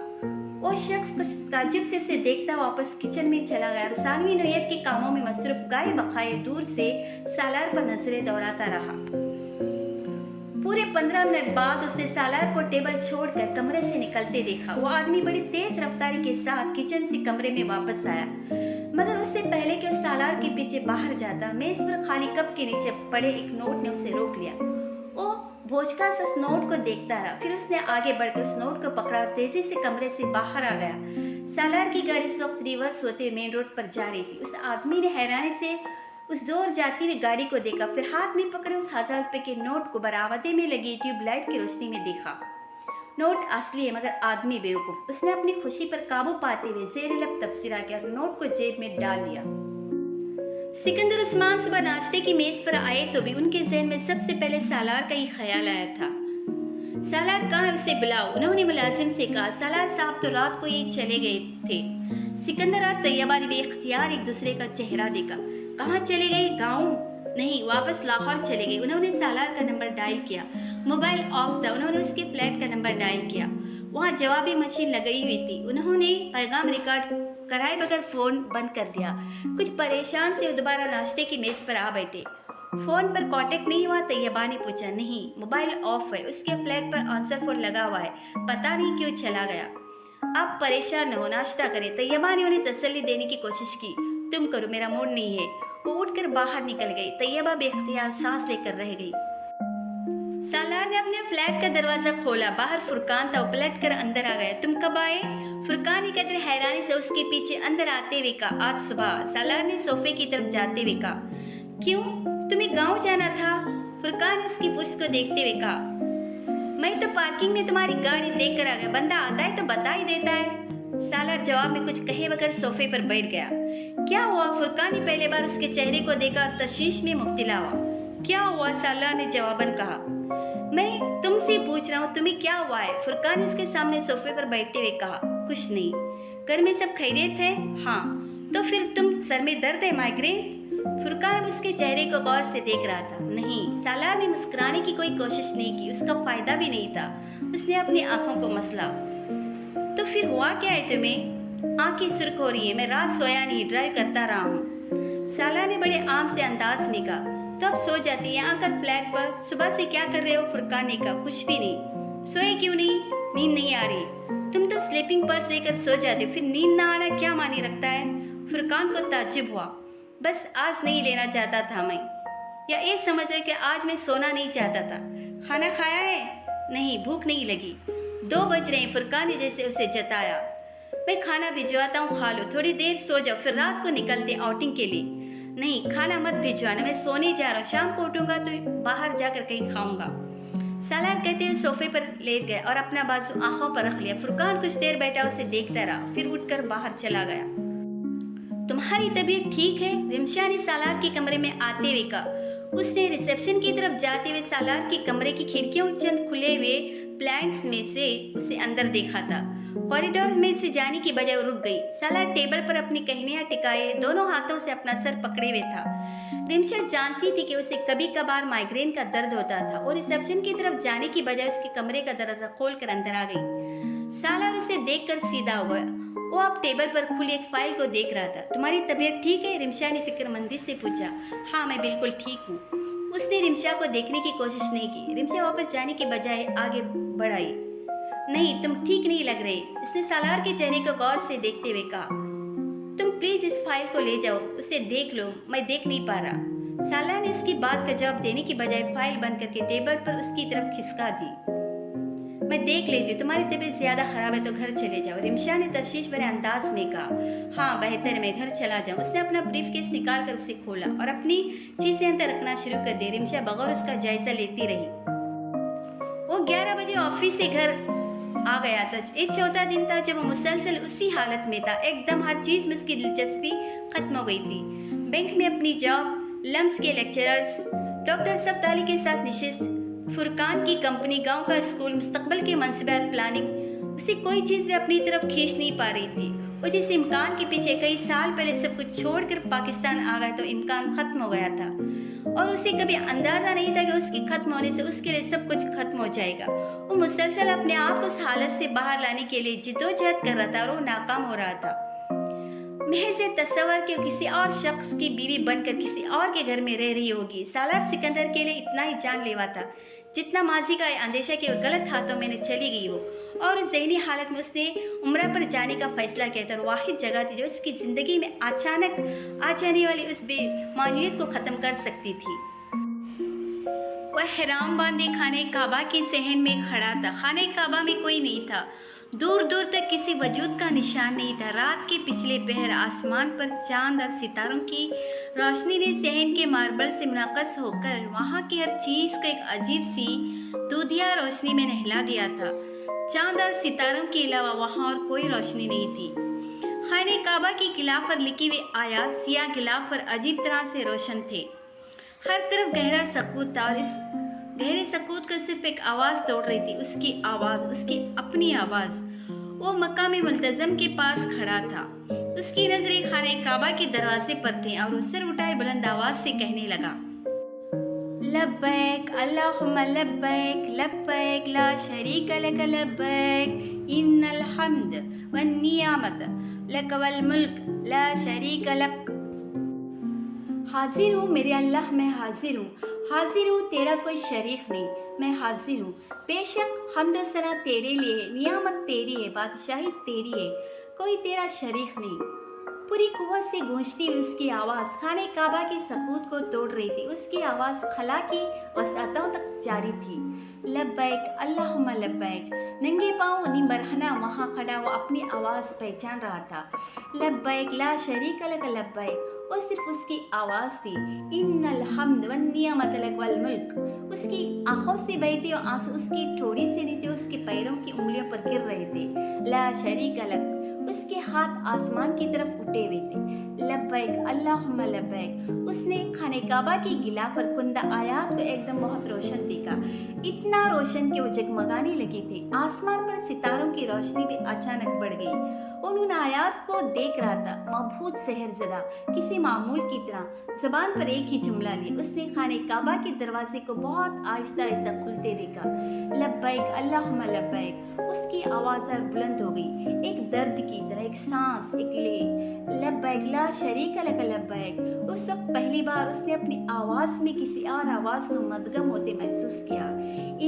वो शख्स कुछ ताज्जुब से उसे देखता वापस किचन में चला गया और सानवी नोयत के कामों में मसरूफ गाय बखाए दूर से सालार पर नजरें दौड़ाता रहा। पूरे 15 मिनट बाद उसने सालार को टेबल छोड़कर कमरे से निकलते देखा। वो आदमी बड़ी तेज रफ्तारी के साथ किचन से कमरे में वापस आया, मगर उससे पहले कि उस सालार के पीछे बाहर जाता, मेज पर खाली कप के नीचे पड़े एक नोट ने उसे रोक लिया। वो भोजका से उस नोट को देखता रहा, फिर उसने आगे बढ़कर उस नोट को पकड़ा और तेजी से कमरे से बाहर आ गया। सालार की गाड़ी इस वक्त रिवर्स होते हुए मेन रोड पर जा रही थी। उस आदमी ने हैरानी से उस दूर जाती हुई गाड़ी को देखा, फिर हाथ में पकड़े उस 1000 रुपए के नोट को बरामदे में लगी ट्यूबलाइट की रोशनी में देखा। नोट असली है मगर आदमी बेवकूफ। उसने अपनी खुशी पर काबू पाते हुए ज़ेर लब तबसरा किया और नोट को जेब में डाल लिया। सिकंदर उस्मान सुबह नाश्ते की मेज पर आए तो भी उनके ज़हन में सबसे पहले सालार का ही ख्याल आया था। सालार कहाँ, उसे बुलाओ, उन्होंने मुलाजिम से कहा। सालार साहब तो रात को ही चले गए थे। सिकंदर और तैयबा ने बेख्तियार एक दूसरे का चेहरा देखा। कहाँ चले गए? गाँव? नहीं, वापस लाहौर चले गए। उन्होंने सालार का नंबर डायल किया। मोबाइल ऑफ था। उन्होंने उसके फ्लैट का नंबर डायल किया। वहाँ जवाबी मशीन लगाई हुई थी। उन्होंने पैगाम रिकॉर्ड कराए बगैर फ़ोन बंद कर दिया। कुछ परेशान से दोबारा नाश्ते की मेज़ पर आ बैठे। फ़ोन पर कांटेक्ट नहीं हुआ? तैयबा ने पूछा। नहीं, मोबाइल ऑफ है। उसके फ्लैट पर आंसर फ़ोन लगा हुआ है, पता नहीं क्यों चला गया। आप परेशान न हो, नाश्ता करें। तैयबा ने उन्हें तसल्ली देने की कोशिश की। तुम करो, मेरा मूड नहीं है। वो उठकर बाहर निकल गई। तैयबा बेख्तियार सांस लेकर रह गई। सालार ने अपने फ्लैट का दरवाजा खोला। बाहर फुरकान था। वो पलट कर अंदर आ गया। तुम कब आए? फुरकान ने कदर हैरानी से उसके पीछे अंदर आते हुए कहा। आज सुबह। सालार ने सोफे की तरफ जाते हुए कहा। क्यों, तुम्हें गांव जाना था? फुरकान ने उसकी पुश्त को देखते हुए कहा। मैं तो पार्किंग में तुम्हारी गाड़ी देख कर आ गया। बंदा आता है तो बता ही देता है। सालार जवाब में कुछ कहे बगैर सोफे पर बैठ गया। क्या हुआ? फुरकान ने पहले बार उसके चेहरे को देखा और तशवीश में मुब्तला हुआ। کیا ہوا؟ سالہ نے جواباً کہا۔ میں تم سے پوچھ رہا ہوں تمہیں کیا ہوا ہے؟ فرقان نے اس کے سامنے صوفے پر بیٹھتے ہوئے کہا۔ کچھ نہیں۔ گھر میں سب خیریت ہے؟ ہاں۔ تو پھر تم سر میں درد ہے؟ مائیگرین؟ فرقان اس کے چہرے کو غور سے دیکھ رہا تھا۔ نہیں۔ سالار نے مسکرانے کی کوئی کوشش نہیں کی، اس کا فائدہ بھی نہیں تھا۔ اس نے اپنی آنکھوں کو مسلا۔ تو پھر ہوا کیا ہے تمہیں؟ آنکھیں سرخ ہو رہی ہے، میں رات سویا نہیں، ڈرائیو کرتا رہا ہوں۔ سالار نے بڑے عام سے انداز میں کہا۔ تو اب سو جاتی ہے آ کر فلیٹ پر، صبح سے کیا کر رہے ہو؟ فرقان نے کہا۔ کچھ بھی نہیں۔ سوئے کیوں نہیں؟ نیند نہیں آ رہی۔ تم تو سلیپنگ پرس لے کر سو جاتے ہو، پھر نیند نہ آنا کیا معنی رکھتا ہے؟ فرقان کو تعجب ہوا۔ بس آج نہیں لینا چاہتا تھا میں، یا یہ سمجھ رہے کہ آج میں سونا نہیں چاہتا تھا۔ کھانا کھایا ہے؟ نہیں، بھوک نہیں لگی۔ 2 بج رہے ہیں، فرقان نے جیسے اسے جتایا۔ میں کھانا بھجواتا ہوں، کھا لو، تھوڑی دیر سو جاؤ، پھر رات کو نکلتے آؤٹنگ کے لیے۔ نہیں، کھانا مت بھجوانا، میں سونے جا رہا ہوں، شام کو اٹھوں گا تو باہر جا کر کہیں کھاؤں گا۔ سالار کہتے ہوئے صوفے پر لیٹ گئے اور اپنا بازو آنکھوں پر رکھ لیا۔ فرقان کچھ دیر بیٹھا اسے دیکھتا رہا، پھر اٹھ کر باہر چلا گیا۔ تمہاری طبیعت ٹھیک ہے؟ رمشا نے سالار کے کمرے میں آتے ہوئے کہا۔ اس نے ریسیپشن کی طرف جاتے ہوئے سالار کے کمرے کی کھڑکیوں چند کھلے ہوئے پلانٹس میں سے اسے اندر دیکھا تھا۔ کوریڈور میں سے جانے کی بجائے رک گئی۔ سالار ٹیبل پر اپنی کہنیاں ٹکائے دونوں ہاتھوں سے اپنا سر پکڑے ہوئے تھا۔ رمشا جانتی تھی کہ اسے کبھی کبھار مائیگرین کا درد ہوتا تھا اور ریسیپشن کی طرف جانے کی بجائے اس کے کمرے کا دروازہ کھول کر اندر آ گئی۔ سالار اسے دیکھ کر سیدھا ہو گیا۔ وہ اب ٹیبل پر کھلی ایک فائل کو دیکھ رہا تھا۔ تمہاری طبیعت ٹھیک ہے؟ رمشا نے فکر مندی سے پوچھا۔ ہاں، میں بالکل ٹھیک ہوں۔ اس نے رمشا کو دیکھنے کی کوشش نہیں کی۔ رمشا واپس جانے کے بجائے آگے بڑھائی۔ نہیں، تم ٹھیک نہیں لگ رہے، اس نے سالار کے چہرے کو غور سے دیکھتے ہوئے کہا۔ تم پلیز اس فائل کو لے جاؤ، اسے دیکھ لو، میں دیکھ نہیں پا رہا۔ سالار نے اس کی بات کا جواب دینے کی بجائے فائل بند کر کے ٹیبل پر اس کی طرف کھسکا دی۔ میں دیکھ لیتی ہوں، تمہاری طبیعت زیادہ خراب ہے تو گھر چلے جاؤ، رمشا نے تشویش بھرے انداز میں کہا۔ ہاں، بہتر ہے، میں گھر چلا جاؤں۔ اس نے اپنا بریف کیس نکال کر اسے کھولا اور اپنی چیزیں اندر رکھنا شروع کر دی۔ رمشا بغور اس کا جائزہ لیتی رہی۔ وہ 11 بجے آفس سے گھر آ گیا تھا۔ یہ چوتھا دن تھا جب وہ مسلسل اسی حالت میں تھا۔ ایک دم ہر چیز میں اس کی دلچسپی ختم ہو گئی تھی۔ بینک میں اپنی جاب، لمس کے لیکچرز، ڈاکٹر سبتالی کے ساتھ نشست، فرقان کی کمپنی، گاؤں کا اسکول، مستقبل کے منصوبے اور پلاننگ، اسے کوئی چیز بھی اپنی طرف کھینچ نہیں پا رہی تھی۔ وہ جس امکان کے پیچھے کئی سال پہلے سب کچھ چھوڑ کر پاکستان آ گئے تو امکان ختم ہو گیا تھا، اور اسے کبھی اندازہ نہیں تھا کہ اس کے ختم ہونے سے اس کے لیے سب کچھ ختم ہو جائے گا۔ وہ مسلسل اپنے آپ کو اس حالت سے باہر لانے کے لیے جدوجہد کر رہا تھا اور وہ ناکام ہو رہا تھا۔ محض تصور کہ کسی اور شخص کی بیوی بن کر کسی اور کے گھر میں رہ رہی ہوگی، سالار سکندر کے لیے اتنا ہی جان لیوا تھا جتنا ماضی کا اندیشہ کہ وہ غلط ہاتھوں میں چلی گئی ہو۔ اور اس ذہنی حالت میں اس نے عمرہ پر جانے کا فیصلہ کیا تھا، اور واحد جگہ تھی جو اس کی زندگی میں اچانک آ جانے والی اس بے معنیت کو ختم کر سکتی تھی۔ وہ احرام باندھے خانہ کعبہ کے صحن میں کھڑا تھا۔ خانہ کعبہ میں کوئی نہیں تھا، دور دور تک کسی وجود کا نشان نہیں تھا۔ رات کے پچھلے پہر آسمان پر چاند اور ستاروں کی روشنی نے صحن کے ماربل سے منعکس ہو کر وہاں کی ہر چیز کو ایک عجیب سی دودھیا روشنی میں نہلا دیا تھا۔ چاند اور ستاروں کے علاوہ وہاں اور کوئی روشنی نہیں تھی۔ خانہ کعبہ کی غلاف پر لکھی ہوئی آیات سیاہ غلاف پر عجیب طرح سے روشن تھے۔ ہر طرف گہرا سکوت تھا، اور اس گہرے سکوت کو صرف ایک آواز توڑ رہی تھی، اس کی آواز، اس کی اپنی آواز۔ وہ مقام ملتزم کے پاس کھڑا تھا، اس کی نظریں خانہ کعبہ کے دروازے پر تھیں، اور وہ سر اٹھائے بلند آواز سے کہنے لگا، لبیک اللہم لبیک لبیک لا شریک لک لبیک ان الحمد والنعمت لک والملک لا شریک لک۔ حاضر ہوں میرے اللہ، میں حاضر ہوں، تیرا کوئی شریک نہیں، میں حاضر ہوں۔ بے شک حمد و ثنا تیرے لیے ہے، نعمت تیری ہے، بادشاہی تیری ہے، کوئی تیرا شریک نہیں۔ پوری قوت سے گونجتی ہوئی اس کی آواز خانہ کعبہ کے سکوت کو توڑ رہی تھی۔ اس کی آواز خلا کی وسعتوں تک جاری تھی۔ لبیک اللہم لبیک۔ ننگے پاؤں برہنہ وہاں کھڑا وہ اپنی آواز پہچان رہا تھا۔ لبیک لا شریک لک لبیک، وہ صرف اس کی آواز تھی۔ ان الحمد والنعمت لک والملک، اس کی آنکھوں سے بہتے ہوئے آنسو اس کی ٹھوڑی سے نیچے اس کے پیروں کی انگلیوں پر گر رہے تھے۔ لا شریک لک، اس کے ہاتھ آسمان کی طرف اٹھے ہوئے تھے۔ लब्बैक अल्लाहुम्मा लब्बैक। उसने खाने काबा की गिलाफ और कुंदा आयात को एकदम बहुत रोशन देखा, इतना रोशन कि वो जगमगाने लगे थे। आसमान पर सितारों की रोशनी भी अचानक बढ़ गई। उन्होंने आयात को देख रहा था, मबहूत सहरज़दा, किसी मामूल की तरह। ज़बान पर एक ही जुमला लिए उसने खाने काबा के दरवाजे को बहुत आहिस्ता आहिस्ता खुलते देखा। लब्बैक अल्लाहुम्मा लब्बैक। उसकी आवाज़ और बुलंद हो गई, एक दर्द की तरह, एक सांस, एक ले। लब्बैक ला शरीक लक लब्बैक। उस वक्त पहली बार उसने अपनी आवाज़ में किसी और आवाज़ को मदगम होते महसूस किया।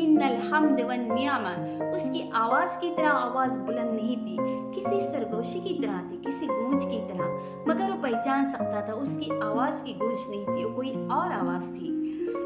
इन्नल हम्द वन नियामा। उसकी आवाज़ की तरह आवाज़ बुलंद नहीं थी, किसी सरगोशी की तरह थी, किसी गूंज की तरह, मगर वो पहचान सकता था उसकी आवाज़ की गूंज नहीं थी, वो कोई और आवाज़ थी।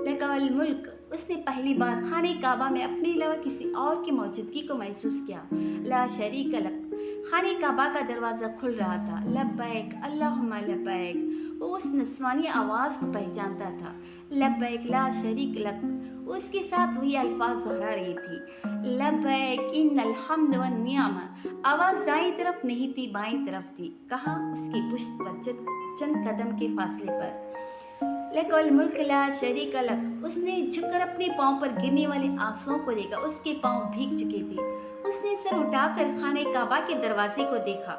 लकल मुल्क। उसने पहली बार खाने काबा में अपने अलावा किसी और की मौजूदगी को महसूस किया। ला शरीक लक। खाने काबा का दरवाज़ा खुल रहा था। लब्बैक अल्लाहुम्मा लब्बैक। वो उस नस्वानी आवाज़ को पहचानता था। लब्बैक ला शरीक लक। उसके साथ वही अल्फाज दोहरा रही थी। लब्बैक इन्नल हम्द वन नियामा। आवाज़ दाईं तरफ नहीं थी, बाईं तरफ थी। कहाँ? उसकी पुश्त पर चंद कदम के फासले पर। लकल मुल्क ला शरीक लक। उसने झुककर अपने पाँव पर गिरने वाले आंसुओं को देखा। उसके पाँव भीग चुके थे। उसने सर उठाकर खाने काबा के दरवाजे को देखा।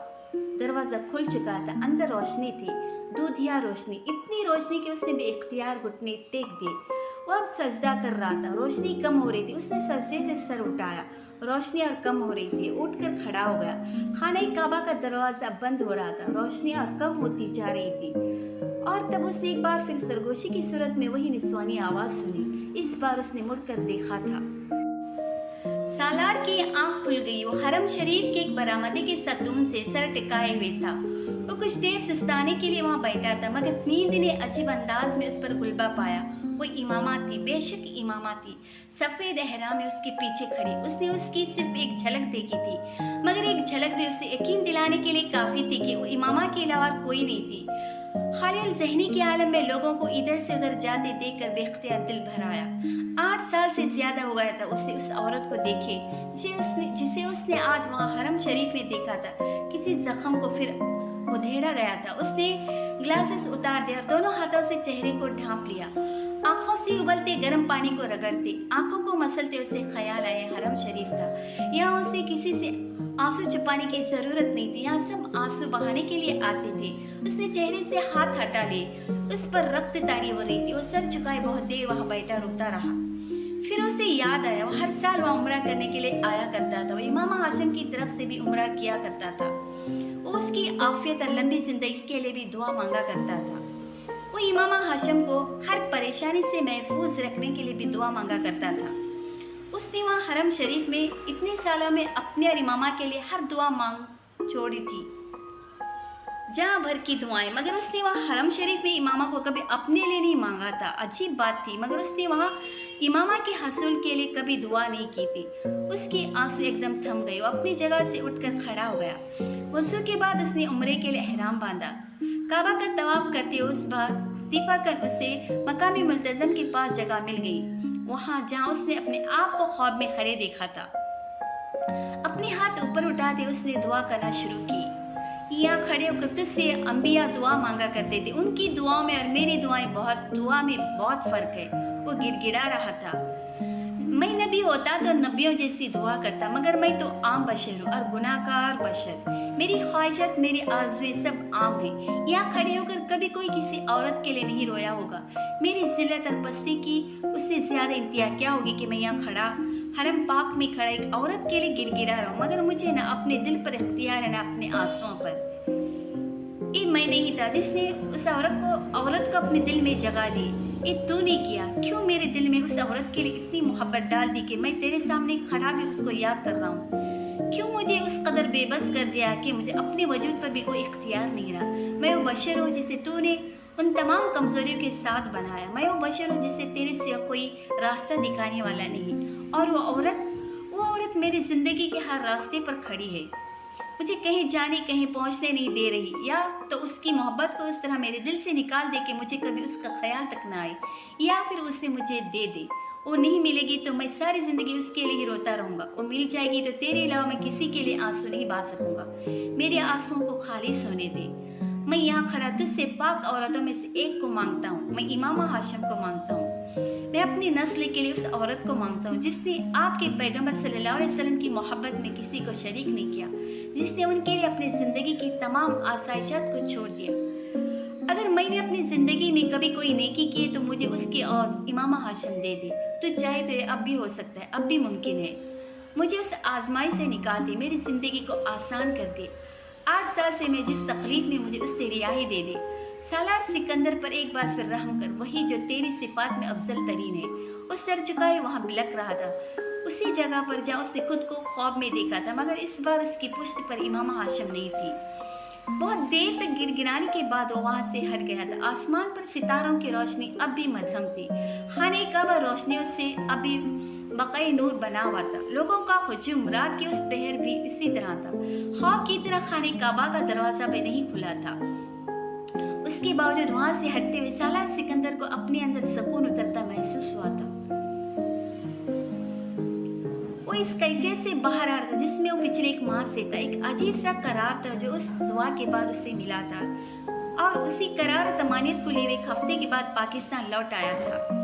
दरवाज़ा खुल चुका था, अंदर रोशनी थी, दूधिया रोशनी, इतनी रोशनी कि उसने बेइख्तियार घुटने टेक दिए। वो अब सजदा कर रहा था, रोशनी कम हो रही थी। उसने सजदे से सर उठाया, रोशनी और कम हो रही थी। उठकर खड़ा हो गया। खाने काबा का दरवाज़ा बंद हो रहा था, रोशनी और कम होती जा रही थी। और तब उसने एक बार फिर सरगोशी की सूरत में वही निस्वानी आवाज़ सुनी। इस बार उसने मुड़कर देखा था। सालार की आंख खुल गई। वो हरम शरीफ के एक बरामदे के सतून से सर टिकाए हुए था। वो कुछ देर सुस्ताने के लिए वहाँ बैठा था, मगर नींद ने अजीब अंदाज में उस पर गुलबा पाया। वो इमामा थी, बेशक इमामा थी, सफ़ेद एहराम में उसके पीछे खड़ी। उसने उसकी सिर्फ एक झलक देखी थी, मगर एक झलक भी उसे यकीन दिलाने के लिए काफ़ी थी कि वो इमामा के अलावा कोई नहीं थी। खालिल ज़हनी के आलम में लोगों को इधर से उधर जाते देखकर बेख्तियार दिल भर आया। 8 साल से ज़्यादा हो गया था उसे उस औरत को देखे जिसे उसने आज वहाँ हरम शरीफ में देखा था। किसी जख्म को फिर उधेड़ा गया था। उसने ग्लासेस उतार दिया और दोनों हाथों से चेहरे को ढांप लिया। आंखों से उबलते गर्म पानी को रगड़ते, आंखों को मसलते उसे ख्याल आया हरम शरीफ था। यहाँ उसे किसी से आंसू छुपाने की जरूरत नहीं थी, यहाँ सब आंसू बहाने के लिए आते थे। उसने चेहरे से हाथ हटा लिए। उस पर रक्त तारी हो रही थी। वो सर झुकाए बहुत देर वहाँ बैठा रुकता रहा। फिर उसे याद आया, वो हर साल वहाँ उम्रा करने के लिए आया करता था। वो इमामा हाशिम की तरफ से भी उम्रा किया करता था। वो उसकी आफियत और लंबी जिंदगी के लिए भी दुआ मांगा करता था। वो इमामा हाशिम को हर परेशानी से महफूज रखने के लिए भी दुआ मांगा करता था। उसने वहाँ हरम शरीफ में इतने सालों में अपने और इमामा के लिए हर दुआ मांग छोड़ी थी, जहाँ भर की दुआएं, मगर उसने वहाँ हरम शरीफ में इमामा को कभी अपने लिए नहीं मांगा था। अजीब बात थी, मगर उसने वहाँ इमामा के हसूल के लिए कभी दुआ नहीं की थी। उसके आंसू एकदम थम गए। वो अपनी जगह से उठकर खड़ा हो गया। वज़ू के बाद उसने उम्रे के लिए एहराम बांधा। काबा का तवाफ करते उस बार इत्तिफाकन उसे मकामी मुल्तज़म के पास जगह मिल गई, वहाँ जहाँ उसने अपने आप को ख्वाब में खड़े देखा था। अपने हाथ ऊपर उठाते उसने दुआ करना शुरू की। यहाँ खड़े होकर तुझसे अंबिया दुआ मांगा करते थे, उनकी दुआओं में और मेरी दुआ में बहुत फ़र्क है। वो गिड़गिड़ा रहा था। मैं नबी होता तो नबियों जैसी दुआ करता, मगर मैं तो आम बशर हूँ और गुनाहगार बशर। मेरी ख्वाहिशात, मेरी आरज़ुएं सब आम हैं। यहाँ खड़े होकर कभी कोई किसी औरत के लिए नहीं रोया होगा। मेरी ज़िल्लत और पस्ती की उससे ज़्यादा इंतहा क्या होगी कि मैं यहाँ खड़ा हरम पाक में खड़ा एक औरत के लिए गिड़गिड़ा रहा हूँ, मगर मुझे ना अपने दिल पर इख्तियार है ना अपने आंसुओं पर। ये मैं नहीं था जिसने उस औरत को अपने दिल में जगा दी। ये तूने किया। क्यों मेरे दिल में उस औरत के लिए इतनी मोहब्बत डाल दी कि मैं तेरे सामने खड़ा भी उसको याद कर रहा हूँ। क्यों मुझे उस कदर बेबस कर दिया कि मुझे अपने वजूद पर भी कोई इख्तियार नहीं रहा। मैं वो बशर हूँ जिसे तूने उन तमाम कमज़ोरियों के साथ बनाया। मैं वो बशर हूँ जिसे तेरे से कोई रास्ता दिखाने वाला नहीं। और वो औरत मेरी ज़िंदगी के हर रास्ते पर खड़ी है, मुझे कहीं जाने कहीं पहुंचने नहीं दे रही। या तो उसकी मोहब्बत को उस तरह मेरे दिल से निकाल दे कि मुझे कभी उसका ख्याल तक ना आए, या फिर उसे मुझे दे दे। वो नहीं मिलेगी तो मैं सारी ज़िंदगी उसके लिए ही रोता रहूँगा। वो मिल जाएगी तो तेरे अलावा मैं किसी के लिए आंसू नहीं बहा सकूँगा। मेरे आंसुओं को खालिस होने दे। मैं यहाँ खड़ा तुझसे पाक औरतों में से एक को मांगता हूँ, मैं इमामा हाशिम को मांगता हूँ। मैं अपनी नस्ल के लिए उस औरत को मांगता हूँ जिसने आपके पैगंबर सल्लल्लाहु अलैहि वसल्लम की मोहब्बत में किसी को शरीक नहीं किया, जिसने उनके लिए अपनी ज़िंदगी की तमाम आसाइशात को छोड़ दिया। अगर मैंने अपनी ज़िंदगी में कभी कोई नेकी की तो मुझे उसकी और इमामा हाशिम दे दे। तो चाहे तो ये अब भी हो सकता है, अब भी मुमकिन है। मुझे उस आजमाई से निकाल दे, मेरी ज़िंदगी को आसान कर दे। 8 साल से मैं जिस तकलीफ में, मुझे उससे रिहाई दे दे। सालार सिकंदर पर एक बार फिर रहम कर, वही जो तेरी सिफात में अफजल तरीन है। उस सर झुकाए वहाँ बिलक रहा था, उसी जगह पर जहाँ उसने खुद को ख्वाब में देखा था, मगर इस बार उसकी पुश्त पर इमामा हाशिम नहीं थी। बहुत देर तक गिड़गिड़ाने के बाद वो वहाँ से हट गया था। आसमान पर सितारों की रोशनी अब भी मध्यम थी। खाने काबा रोशनियों से अभी बक़ाए नूर बना हुआ था। लोगों का हुजूम रात के उस पहर भी इसी तरह था। ख्वाब की तरह खाने काबा का दरवाज़ा भी नहीं खुला था। उसके बावजूद वहाँ से हटते हुए सालार सिकंदर को अपने अंदर सुकून उतरता महसूस हुआ था। वो इस कैफियत से बाहर आ रहा था जिसमें वो पिछले एक माह से था। एक अजीब सा करार था जो उस दुआ के बाद उसे मिला था, और उसी करार और तमानियत को लिए एक हफ्ते के बाद पाकिस्तान लौट आया था।